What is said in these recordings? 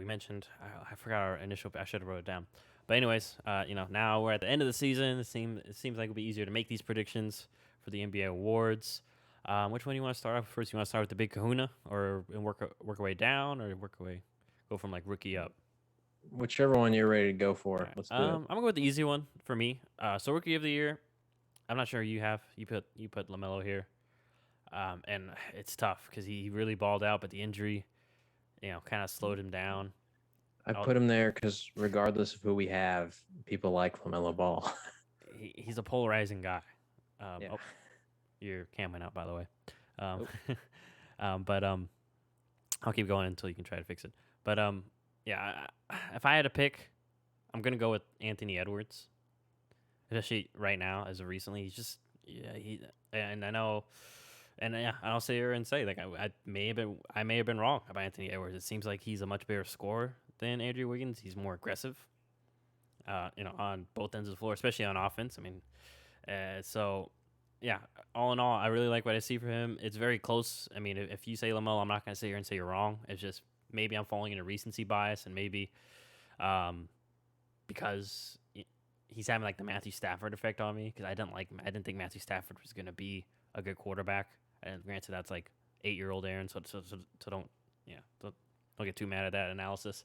mentioned, I forgot our initial. I should have wrote it down. But anyways, now we're at the end of the season. It seems like it'll be easier to make these predictions for the NBA awards. Which one do you want to start off first? You want to start with the big Kahuna, or and work our way down, or go from like rookie up? Whichever one you're ready to go All for. right. Let's do it. I'm gonna go with the easy one for me. So rookie of the year. I'm not sure you put Lamelo here. And it's tough because he really balled out, but the injury, kind of slowed him down. I I'll, put him there because regardless of who we have, people like LaMelo Ball. he's a polarizing guy. Yeah. Oh, you're camming out, by the way. Um, Oh, but I'll keep going until you can try to fix it. But yeah, if I had to pick, I'm gonna go with Anthony Edwards, especially right now as of recently. He's just yeah he and I know. And yeah, I'll sit here and say like I may have been wrong about Anthony Edwards. It seems like he's a much better scorer than Andrew Wiggins. He's more aggressive, on both ends of the floor, especially on offense. I mean, so yeah, all in all, I really like what I see for him. It's very close. I mean, if you say Lamelo, I'm not going to sit here and say you're wrong. It's just maybe I'm falling into recency bias, and maybe um, because he's having like the Matthew Stafford effect on me because I didn't think Matthew Stafford was going to be a good quarterback. And granted, that's like 8-year-old Aaron, so don't don't get too mad at that analysis.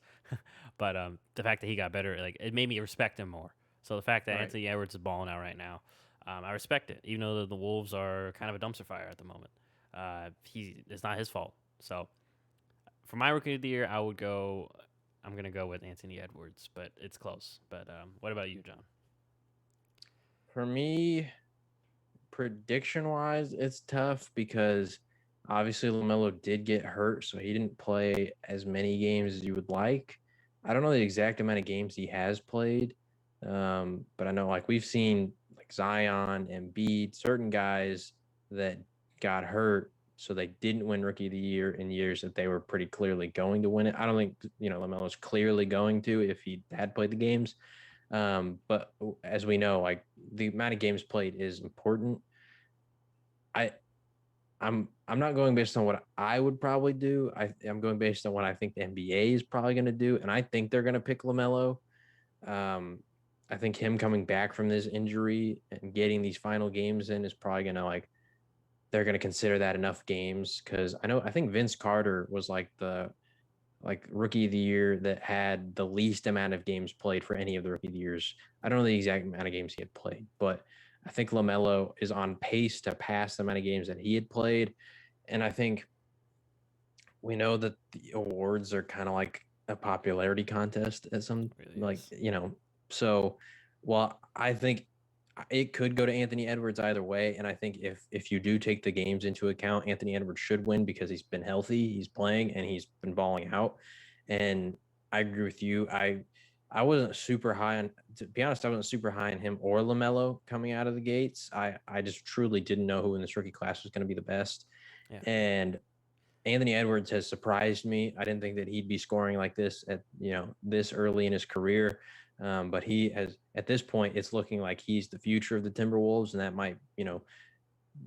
But the fact that he got better, like it made me respect him more. So the fact that right. Anthony Edwards is balling out right now, I respect it. Even though the Wolves are kind of a dumpster fire at the moment, it's not his fault. So for my rookie of the year, I'm gonna go with Anthony Edwards, but it's close. But what about you, John? For me, prediction wise, it's tough because obviously LaMelo did get hurt, so he didn't play as many games as you would like. I don't know the exact amount of games he has played, but I know like we've seen like Zion and Embiid, certain guys that got hurt, so they didn't win Rookie of the Year in years that they were pretty clearly going to win it. I don't think LaMelo's clearly going to if he had played the games. But as we know, like the amount of games played is important. I I'm not going based on what I would probably do. I'm going based on what I think the NBA is probably going to do, and I think they're going to pick Lamelo. Um, I think him coming back from this injury and getting these final games in is probably going to like they're going to consider that enough games because I think Vince Carter was like the like rookie of the year that had the least amount of games played for any of the rookie of the years. I don't know the exact amount of games he had played, but I think LaMelo is on pace to pass the amount of games that he had played. And I think we know that the awards are kind of like a popularity contest at some It really like, is. so well, I think it could go to Anthony Edwards either way. And I think if you do take the games into account, Anthony Edwards should win because he's been healthy, he's playing, and he's been balling out. And I agree with you. I wasn't super high on to be honest, I wasn't super high on him or LaMelo coming out of the gates. I just truly didn't know who in this rookie class was going to be the best. Yeah. And Anthony Edwards has surprised me. I didn't think that he'd be scoring like this at this early in his career, but he has at this point. It's looking like he's the future of the Timberwolves, and that might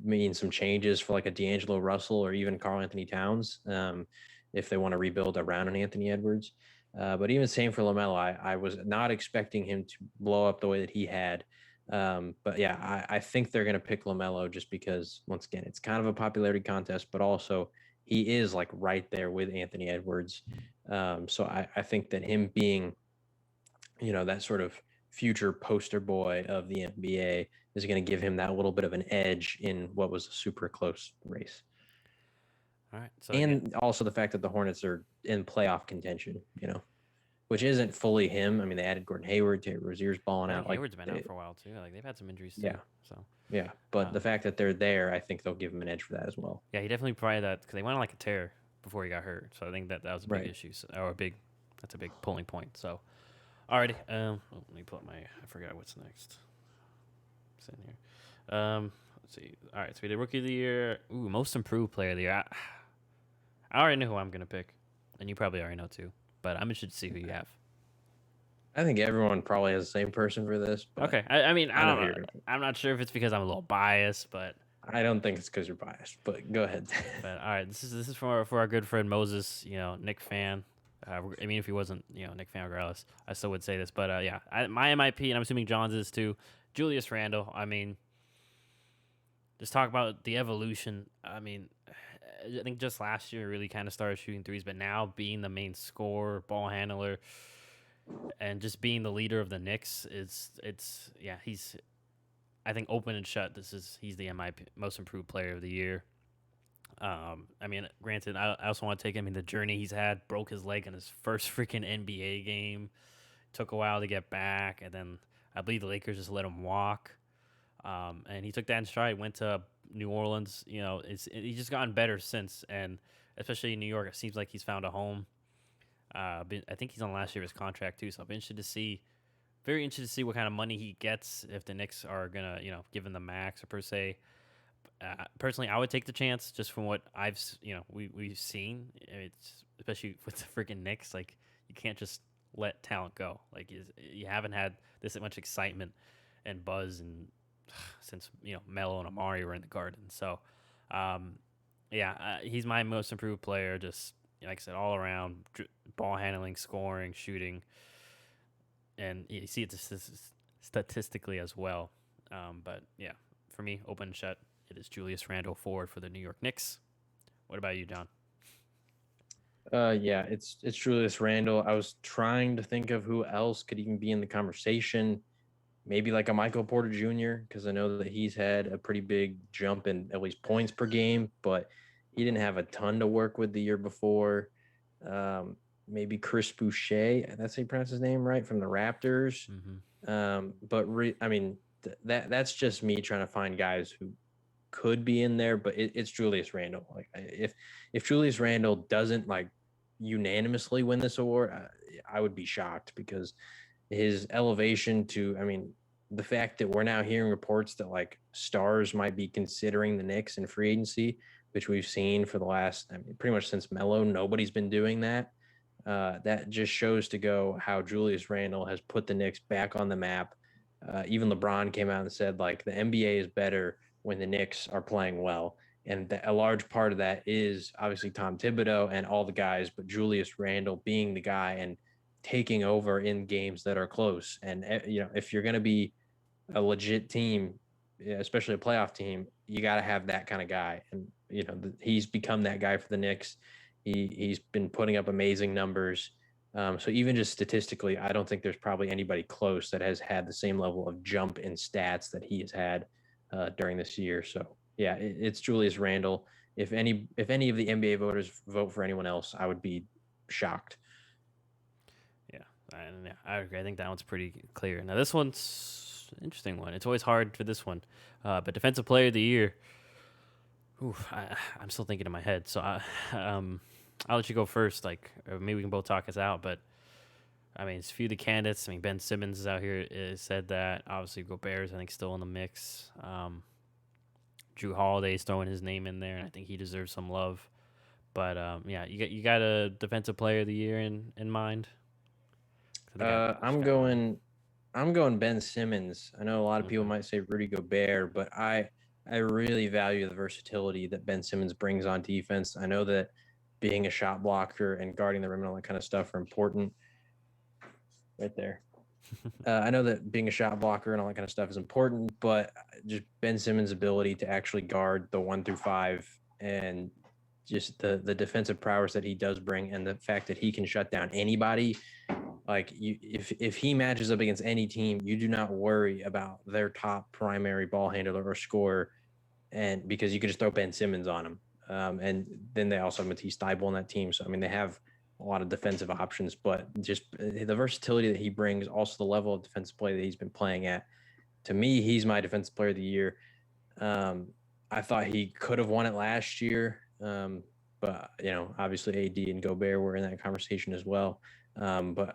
mean some changes for like a D'Angelo Russell or even Carl Anthony Towns if they want to rebuild around an Anthony Edwards. But even same for Lamelo, I was not expecting him to blow up the way that he had. But yeah, I think they're going to pick Lamelo just because once again it's kind of a popularity contest, but also he is like right there with Anthony Edwards. So I think that him being that sort of future poster boy of the NBA is going to give him that little bit of an edge in what was a super close race. All right. So yeah, And also the fact that the Hornets are in playoff contention, which isn't fully him. I mean, they added Gordon Hayward, Terry Rozier's balling I think out. Like, Hayward's been out for a while too. Like they've had some injuries too. yeah, So yeah. But uh, the fact that they're there, I think they'll give him an edge for that as well. yeah, he definitely provided that because they went on like a tear before he got hurt. So I think that was a big Right. issue, or that's a big pulling point. So alrighty, let me pull up I forgot what's next. It's in here. Let's see. All right, so we did rookie of the year. Ooh, most improved player of the year. I already know who I'm gonna pick, and you probably already know too. But I'm interested to see who you have. I think everyone probably has the same person for this, but Okay, I mean I I know don't who know. you're going to pick. I'm not sure if it's because I'm a little biased, but I don't think it's because you're biased, but go ahead. all right. This is for our good friend Moses. Nick fan. I mean, if he wasn't, Nick Fan regardless, I still would say this. But yeah, my MIP, and I'm assuming John's is too. Julius Randle. I mean, just talk about the evolution. I mean, I think just last year really kind of started shooting threes, but now being the main scorer, ball handler, and just being the leader of the Knicks it's yeah, he's, I think, open and shut. He's the MIP, most improved player of the year. I mean, granted, I also want to take him in the journey he's had. Broke his leg in his first freaking NBA game. Took a while to get back, and then I believe the Lakers just let him walk. And he took that in stride. Went to New Orleans. He's just gotten better since, and especially in New York, it seems like he's found a home. I think he's on last year of his contract too, so I'm interested to see. Very interested to see what kind of money he gets if the Knicks are gonna, give him the max or per se. Personally, I would take the chance just from what we've seen. It's especially with the freaking Knicks, like you can't just let talent go. Like you haven't had this much excitement and buzz and since Melo and Amari were in the Garden. So, he's my most improved player. Just like I said, all around ball handling, scoring, shooting, and you see it statistically as well. But yeah, for me, open and shut. It is Julius Randle forward for the New York Knicks. What about you, John? Yeah, it's Julius Randle. I was trying to think of who else could even be in the conversation. Maybe like a Michael Porter Jr., because I know that he's had a pretty big jump in at least points per game, but he didn't have a ton to work with the year before. Maybe Chris Boucher, that's how you pronounce his name, right, from the Raptors. I mean, that's just me trying to find guys who could be in there, but it's Julius Randle. Like if Julius Randle doesn't like unanimously win this award, I would be shocked because his elevation to, I mean, the fact that we're now hearing reports that like stars might be considering the Knicks in free agency, which we've seen for the last, I mean, pretty much since Melo, nobody's been doing that. That just shows to go how Julius Randle has put the Knicks back on the map. Even LeBron came out and said like the NBA is better when the Knicks are playing well. And a large part of that is obviously Tom Thibodeau and all the guys, but Julius Randle being the guy and taking over in games that are close. And, if you're going to be a legit team, especially a playoff team, you got to have that kind of guy. And, he's become that guy for the Knicks. He's been putting up amazing numbers. So even just statistically, I don't think there's probably anybody close that has had the same level of jump in stats that he has had during this year. So yeah, it's Julius Randle. If any of the NBA voters vote for anyone else, I would be shocked. I agree. I think that one's pretty clear. Now this one's an interesting one. It's always hard for this one, but defensive player of the year. I'm still thinking in my head, so I'll let you go first. Like, or maybe we can both talk us out. But I mean, it's a few of the candidates. I mean, Ben Simmons is out here. Said that. Obviously, Gobert's, I think, still in the mix. Drew Holiday's throwing his name in there, and I think he deserves some love. But you got a defensive player of the year in mind. I'm going Ben Simmons. I know a lot of people might say Rudy Gobert, but I really value the versatility that Ben Simmons brings on defense. I know that being a shot blocker and guarding the rim and all that kind of stuff are important. Right there. I know that being a shot blocker and all that kind of stuff is important, but just Ben Simmons' ability to actually guard the 1 through 5 and just the defensive prowess that he does bring, and the fact that he can shut down anybody. Like if he matches up against any team, you do not worry about their top primary ball handler or scorer, and because you can just throw Ben Simmons on him. And then they also have Matisse Thybulle on that team. So, I mean, they have a lot of defensive options, but just the versatility that he brings, also the level of defensive play that he's been playing at. To me, he's my defensive player of the year. I thought he could have won it last year, but obviously AD and Gobert were in that conversation as well. But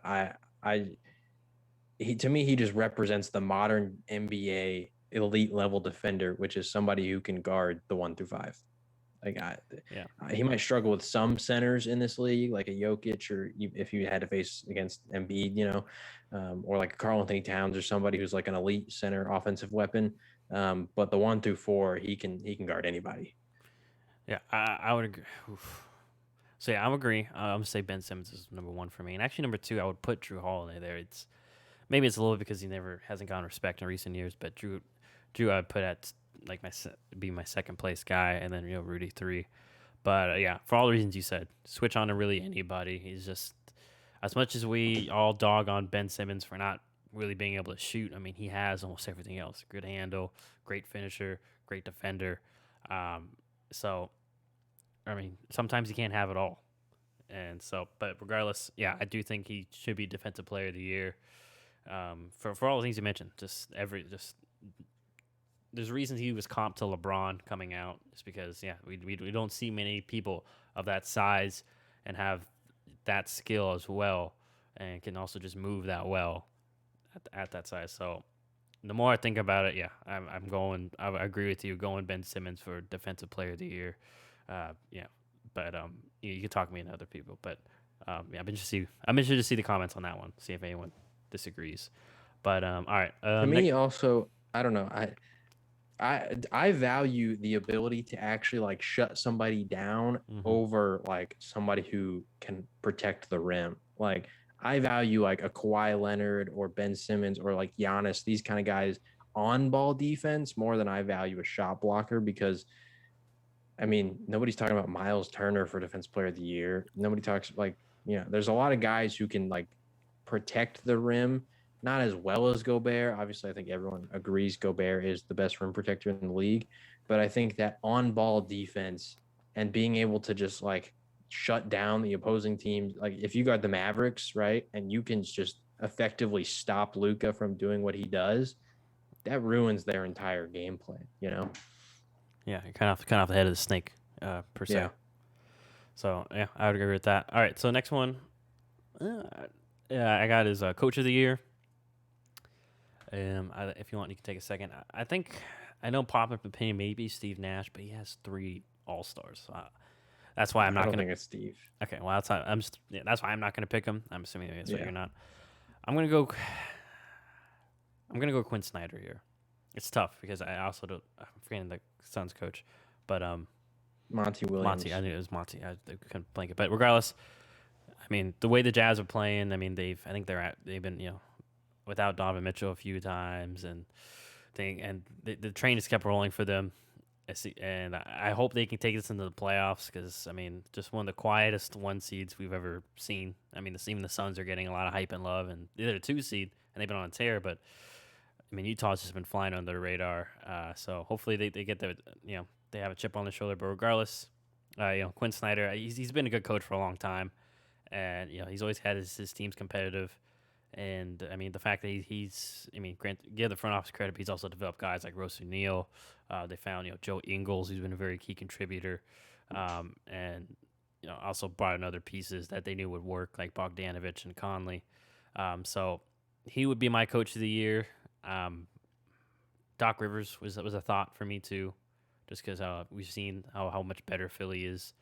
to me, he just represents the modern NBA elite level defender, which is somebody who can guard the 1 through 5. Like he might struggle with some centers in this league, like a Jokic, or if you had to face against Embiid, or like a Karl Anthony Towns or somebody who's like an elite center offensive weapon. But the 1 through 4, he can guard anybody. Yeah, I would agree. Oof. So yeah, I'm agree. I'm gonna say Ben Simmons is number one for me, and actually number two, I would put Drew Holiday there. It's maybe it's a little bit because he never hasn't gotten respect in recent years, but Drew, I'd put at like be my second place guy, and then Rudy three. But yeah, for all the reasons you said, switch on to really anybody. He's just as much as we all dog on Ben Simmons for not really being able to shoot. I mean, he has almost everything else: good handle, great finisher, great defender. Um, so I mean, sometimes you can't have it all. And so, but regardless, yeah, I do think he should be Defensive Player of the Year. For all the things you mentioned, just there's reasons he was comped to LeBron coming out, just because we don't see many people of that size and have that skill as well, and can also just move that well at that size. So the more I think about it, yeah, I'm going. I agree with you, going Ben Simmons for Defensive Player of the Year. Yeah, but you can talk me into other people, but yeah, I'm interested to see the comments on that one, see if anyone disagrees. But all right, To next. me, also, I don't know. I value the ability to actually like shut somebody down Mm-hmm. over like somebody who can protect the rim. Like I value like a Kawhi Leonard or Ben Simmons or like Giannis, these kind of guys on ball defense more than I value a shot blocker because I mean, nobody's talking about Miles Turner for Defense Player of the Year. Nobody talks like, there's a lot of guys who can like protect the rim, not as well as Gobert. Obviously, I think everyone agrees Gobert is the best rim protector in the league. But I think that on ball defense and being able to just like shut down the opposing team, like if you guard the Mavericks, right, and you can just effectively stop Luka from doing what he does, that ruins their entire gameplay, Yeah, you're kind of the head of the snake, per Yeah. se. So yeah, I would agree with that. All right, so next one, yeah, I got is Coach of the Year. If you want, you can take a second. I think I know popular opinion maybe Steve Nash, but he has 3 All-Stars. So that's why I'm I not don't gonna. think it's Steve. Okay, well that's why I'm not gonna pick him. I'm assuming that's what Yeah. you're not. I'm gonna go. I'm gonna go Quinn Snyder here. It's tough because I also don't. I'm forgetting the Suns coach, but Monty Williams. Monty. I knew it was Monty. I couldn't blank it, but regardless, I mean the way the Jazz are playing. I mean I think they've been without Donovan Mitchell a few times, and the train has kept rolling for them. And I hope they can take this into the playoffs because I mean, just one of the quietest 1 seeds we've ever seen. I mean, even the Suns are getting a lot of hype and love, and they're a 2 seed and they've been on a tear. But I mean, Utah's just been flying under the radar. So hopefully they get they have a chip on their shoulder. But regardless, Quinn Snyder, he's been a good coach for a long time, and he's always had his teams competitive. And I mean, the fact that I mean, give the front office credit, but he's also developed guys like Rose O'Neal. They found Joe Ingles, who's been a very key contributor, and also brought in other pieces that they knew would work, like Bogdanovich and Conley. So he would be my coach of the year. Doc Rivers was a thought for me too, just because we've seen how much better Philly is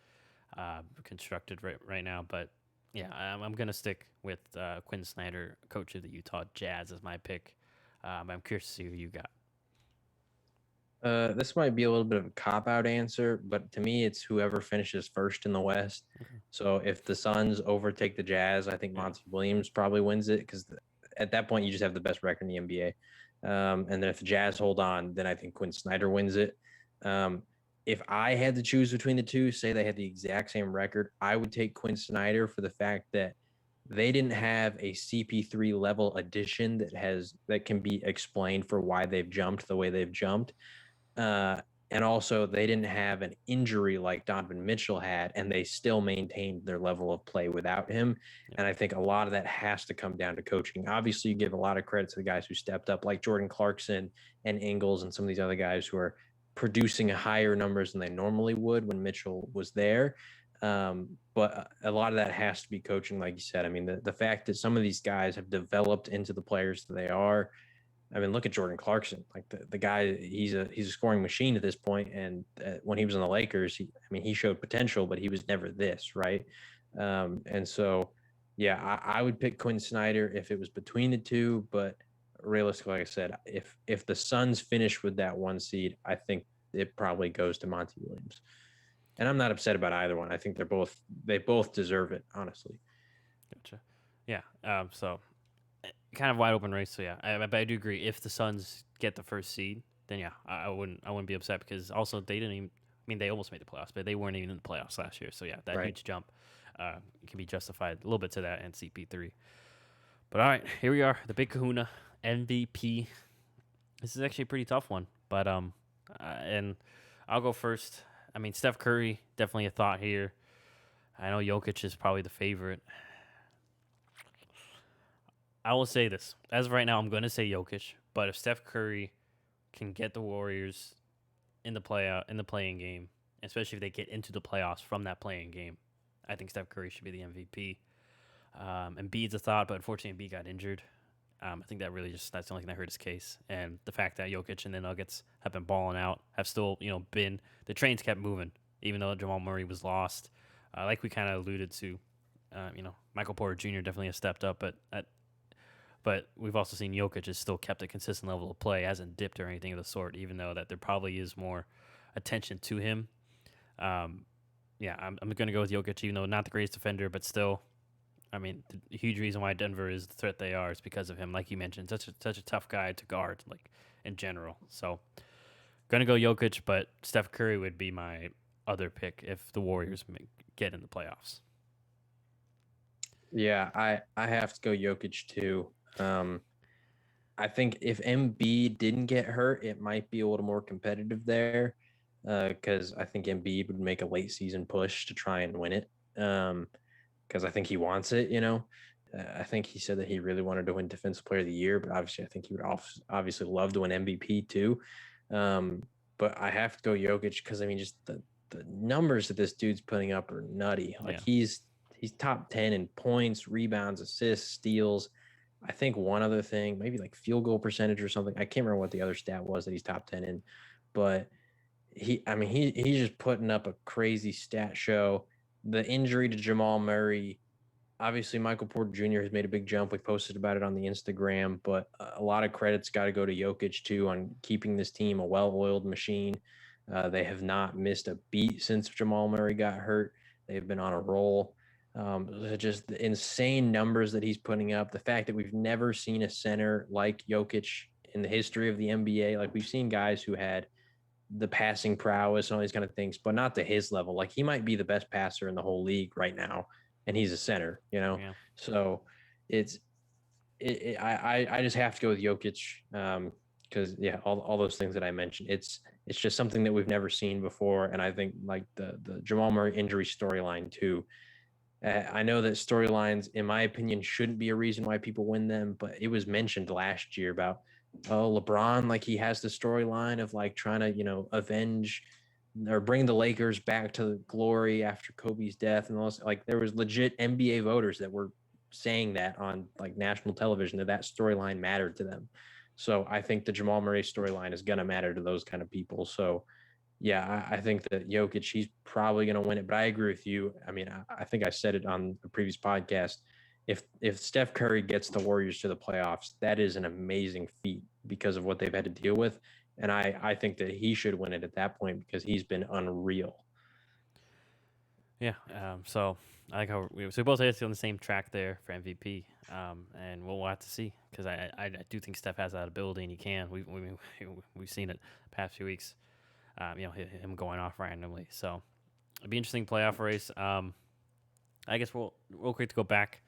constructed right now. But yeah, I'm gonna stick with Quinn Snyder, coach of the Utah Jazz, as my pick. I'm curious to see who you got. This might be a little bit of a cop out answer, but to me, it's whoever finishes first in the West. Okay. So if the Suns overtake the Jazz, I think Yeah. Monty Williams probably wins it because at that point you just have the best record in the NBA. And then if the Jazz hold on, then I think Quinn Snyder wins it. If I had to choose between the two, say they had the exact same record, I would take Quinn Snyder for the fact that they didn't have a CP3 level addition that can be explained for why they've jumped the way they've jumped. And also, they didn't have an injury like Donovan Mitchell had, and they still maintained their level of play without him. Yeah. And I think a lot of that has to come down to coaching. Obviously, you give a lot of credit to the guys who stepped up, like Jordan Clarkson and Ingles and some of these other guys who are producing higher numbers than they normally would when Mitchell was there. But a lot of that has to be coaching, like you said. I mean, the fact that some of these guys have developed into the players that they are. I mean, look at Jordan Clarkson. Like the guy, he's a scoring machine at this point. And when he was in the Lakers, he showed potential, but he was never this, right? And so, yeah, I would pick Quinn Snyder if it was between the two. But realistically, like I said, if the Suns finish with that 1 seed, I think it probably goes to Monty Williams. And I'm not upset about either one. I think they both deserve it, honestly. Gotcha. Yeah. So kind of wide open race. So yeah, but I do agree. If the Suns get the first seed, then yeah, I wouldn't be upset because also they didn't even. I mean, they almost made the playoffs, but they weren't even in the playoffs last year. So yeah, that Right. huge jump can be justified a little bit to that and CP3. But all right, here we are, the big Kahuna MVP. This is actually a pretty tough one, but and I'll go first. I mean, Steph Curry definitely a thought here. I know Jokic is probably the favorite. I will say this. As of right now, I'm going to say Jokic, but if Steph Curry can get the Warriors in the playing game, especially if they get into the playoffs from that playing game, I think Steph Curry should be the MVP. Embiid's a thought, but unfortunately Embiid got injured. I think that's the only thing that hurt his case, and the fact that Jokic and the Nuggets have been balling out, have still been the trains kept moving, even though Jamal Murray was lost. Like we kind of alluded to, Michael Porter Jr. definitely has stepped up, but we've also seen Jokic has still kept a consistent level of play, hasn't dipped or anything of the sort, even though that there probably is more attention to him. Yeah, I'm going to go with Jokic, even though not the greatest defender, but still, I mean, the huge reason why Denver is the threat they are is because of him. Like you mentioned, such a tough guy to guard, like in general. So, going to go Jokic, but Steph Curry would be my other pick if the Warriors get in the playoffs. Yeah, I have to go Jokic too. I think if Embiid didn't get hurt, it might be a little more competitive there, because I think Embiid would make a late season push to try and win it. Because I think he wants it. I think he said that he really wanted to win Defensive Player of the Year, but obviously I think he would obviously love to win MVP too. But I have to go Jokic because I mean just the numbers that this dude's putting up are nutty. Like he's top 10 in points, rebounds, assists, steals. I think one other thing, maybe like field goal percentage or something. I can't remember what the other stat was that he's top 10 in, but he's just putting up a crazy stat show. The injury to Jamal Murray, obviously Michael Porter Jr. has made a big jump. We posted about it on the Instagram, but a lot of credit's got to go to Jokic too on keeping this team a well-oiled machine. They have not missed a beat since Jamal Murray got hurt. They've been on a roll. Just the insane numbers that he's putting up. The fact that we've never seen a center like Jokic in the history of the NBA. Like we've seen guys who had the passing prowess and all these kind of things, but not to his level. Like he might be the best passer in the whole league right now, and he's a center. Yeah. So I just have to go with Jokic, because all those things that I mentioned. It's just something that we've never seen before, and I think like the Jamal Murray injury storyline too. I know that storylines, in my opinion, shouldn't be a reason why people win them, but it was mentioned last year about LeBron, like he has the storyline of like trying to avenge or bring the Lakers back to glory after Kobe's death, and also like there was legit NBA voters that were saying that on like national television that storyline mattered to them. So I think the Jamal Murray storyline is gonna matter to those kind of people. So yeah, I think that Jokic, he's probably going to win it. But I agree with you. I mean, I think I said it on the previous podcast. If Steph Curry gets the Warriors to the playoffs, that is an amazing feat because of what they've had to deal with. And I think that he should win it at that point because he's been unreal. Yeah. So I like how we both had on the same track there for MVP. And we'll have to see because I do think Steph has that ability and he can. We've seen it the past few weeks. Him going off randomly. So it'd be interesting playoff race. I guess we'll real quick to go back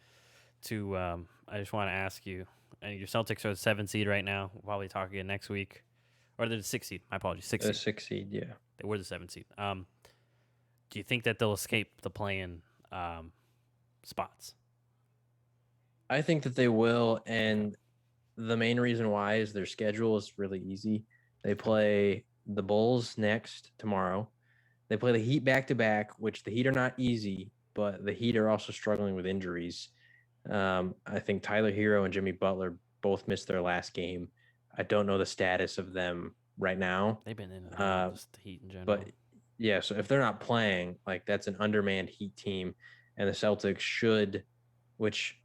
to. I just want to ask you. Your Celtics are the 7th seed right now. We'll probably talk again next week, or they're the 6th seed. My apologies, 6th seed. 6th seed, yeah. They were the 7th seed. Do you think that they'll escape the play-in spots? I think that they will, and the main reason why is their schedule is really easy. They play the Bulls next tomorrow. They play the Heat back-to-back, which the Heat are not easy, but the Heat are also struggling with injuries. I think Tyler Hero and Jimmy Butler both missed their last game. I don't know the status of them right now. They've been in the Heat in general. But yeah, so if they're not playing, like that's an undermanned Heat team, and the Celtics should, which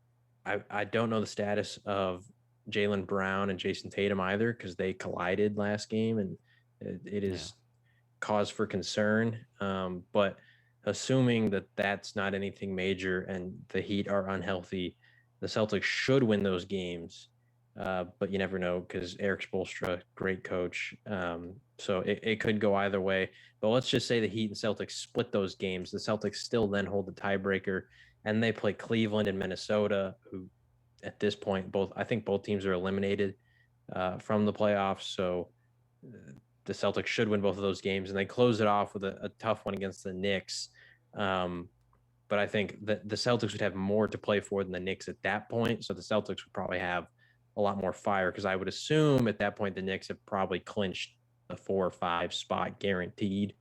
I don't know the status of Jaylen Brown and Jason Tatum either because they collided last game, and it is cause for concern. But assuming that that's not anything major and the Heat are unhealthy, the Celtics should win those games. But you never know because Eric Spoelstra, great coach. So it could go either way. But let's just say the Heat and Celtics split those games. The Celtics still then hold the tiebreaker, and they play Cleveland and Minnesota, who at this point I think both teams are eliminated from the playoffs. So the Celtics should win both of those games, and they close it off with a tough one against the Knicks. But I think that the Celtics would have more to play for than the Knicks at that point. So the Celtics would probably have a lot more fire because I would assume at that point the Knicks have probably clinched the 4 or 5 spot guaranteed.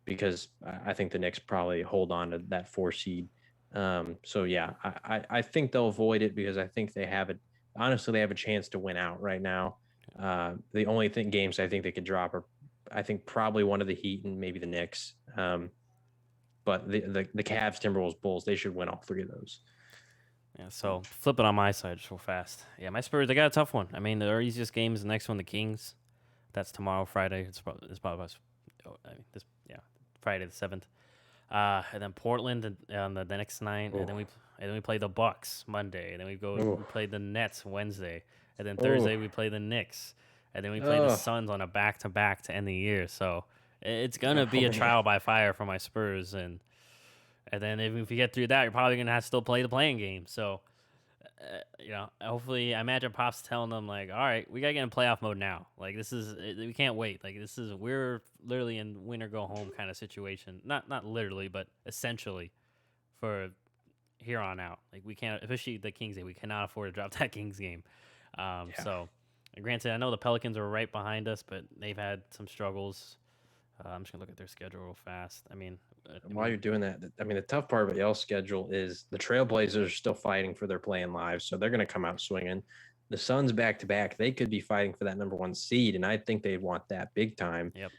Because I think the Knicks probably hold on to that 4 seed. So yeah, I think they'll avoid it because I think they have it. Honestly, they have a chance to win out right now. The only games I think they could drop are, I think, probably one of the Heat and maybe the Knicks. But the Cavs, Timberwolves, Bulls, they should win all 3 of those. Yeah, so flip it on my side so fast. Yeah, my Spurs, they got a tough one. I mean, their easiest game is the next one, the Kings. That's tomorrow, Friday. It's probably Friday the 7th. And then Portland on the next night, and then we play the Bucks Monday, and then we play the Nets Wednesday, and then Thursday we play the Knicks, and then we play the Suns on a back-to-back to end the year. So it's gonna be a trial by fire for my Spurs, and then if you get through that, you're probably gonna have to still play the playing game. So. Hopefully, I imagine Pop's telling them, like, all right, we got to get in playoff mode now. Like, we can't wait. Like, we're literally in win or go home kind of situation. Not literally, but essentially for here on out. Like, we can't, especially the Kings game, we cannot afford to drop that Kings game. So, granted, I know the Pelicans are right behind us, but they've had some struggles. I'm just going to look at their schedule real fast. While you're doing that, the tough part about y'all's schedule is the Trailblazers are still fighting for their playing lives, so they're going to come out swinging. The Suns back-to-back, they could be fighting for that number 1 seed, and I think they want that big time. Yep.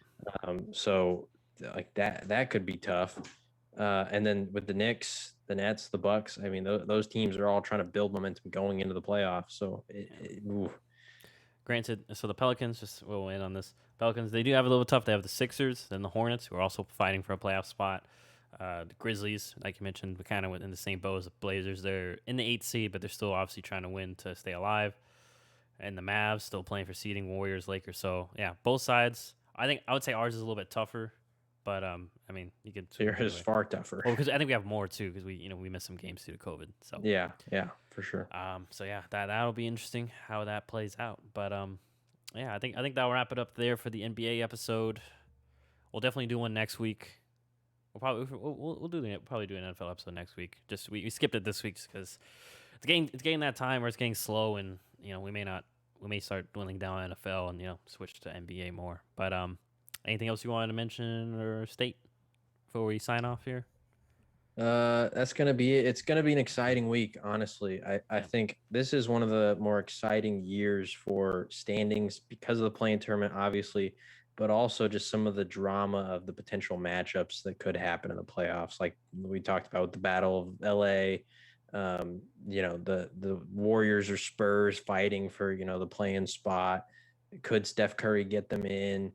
So, like, that could be tough. And then with the Knicks, the Nets, the Bucks, those teams are all trying to build momentum going into the playoffs. So, Granted, so the Pelicans, just we'll end on this. Pelicans, they do have a little tough. They have the Sixers, then the Hornets, who are also fighting for a playoff spot. The Grizzlies, like you mentioned, we kind of went in the same boat as the Blazers. They're in the 8th seed, but they're still obviously trying to win to stay alive. And the Mavs still playing for seeding, Warriors, Lakers. So, yeah, both sides. I would say ours is a little bit tougher. But you could. So yours is far tougher. Well, because I think we have more too, because we missed some games due to COVID. So yeah, for sure. So yeah, that'll be interesting how that plays out. But I think that'll wrap it up there for the NBA episode. We'll definitely do one next week. We'll probably do an NFL episode next week. Just we skipped it this week because it's getting that time where it's getting slow, and we may start dwindling down NFL and switch to NBA more. But anything else you wanted to mention or state before we sign off here? That's gonna be it. It's gonna be an exciting week, honestly. I think this is one of the more exciting years for standings because of the play-in tournament, obviously, but also just some of the drama of the potential matchups that could happen in the playoffs. Like we talked about with the Battle of LA, the Warriors or Spurs fighting for the play-in spot. Could Steph Curry get them in?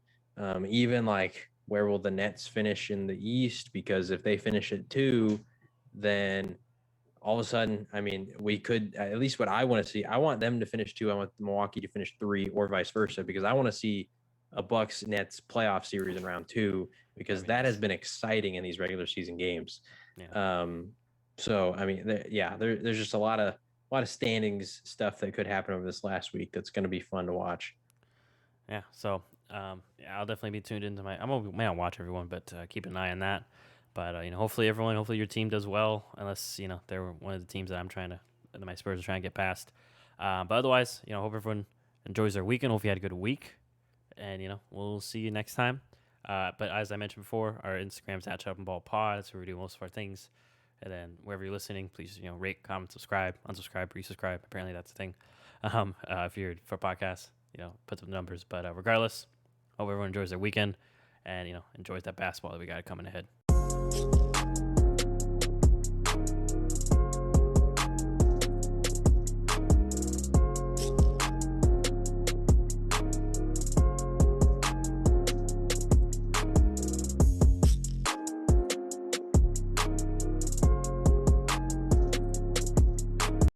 Even like, where will the Nets finish in the East? Because if they finish at 2, then all of a sudden, we could, at least what I want to see, I want them to finish 2. I want Milwaukee to finish 3 or vice versa, because I want to see a Bucks Nets playoff series in round 2, because that has been exciting in these regular season games. Yeah. There's just a lot of standings stuff that could happen over this last week that's going to be fun to watch. Yeah. So, I'll definitely be tuned into I may not watch everyone, but keep an eye on that. But hopefully your team does well, unless they're one of the teams that my Spurs are trying to get past. But otherwise, hope everyone enjoys their weekend. Hope you had a good week, and we'll see you next time. But as I mentioned before, our Instagram's @ShutUpAndBallPod. That's where we do most of our things. And then wherever you're listening, please rate, comment, subscribe, unsubscribe, resubscribe. Apparently that's a thing. If you're for podcasts, put some numbers. But regardless, hope everyone enjoys their weekend and enjoys that basketball that we got coming ahead.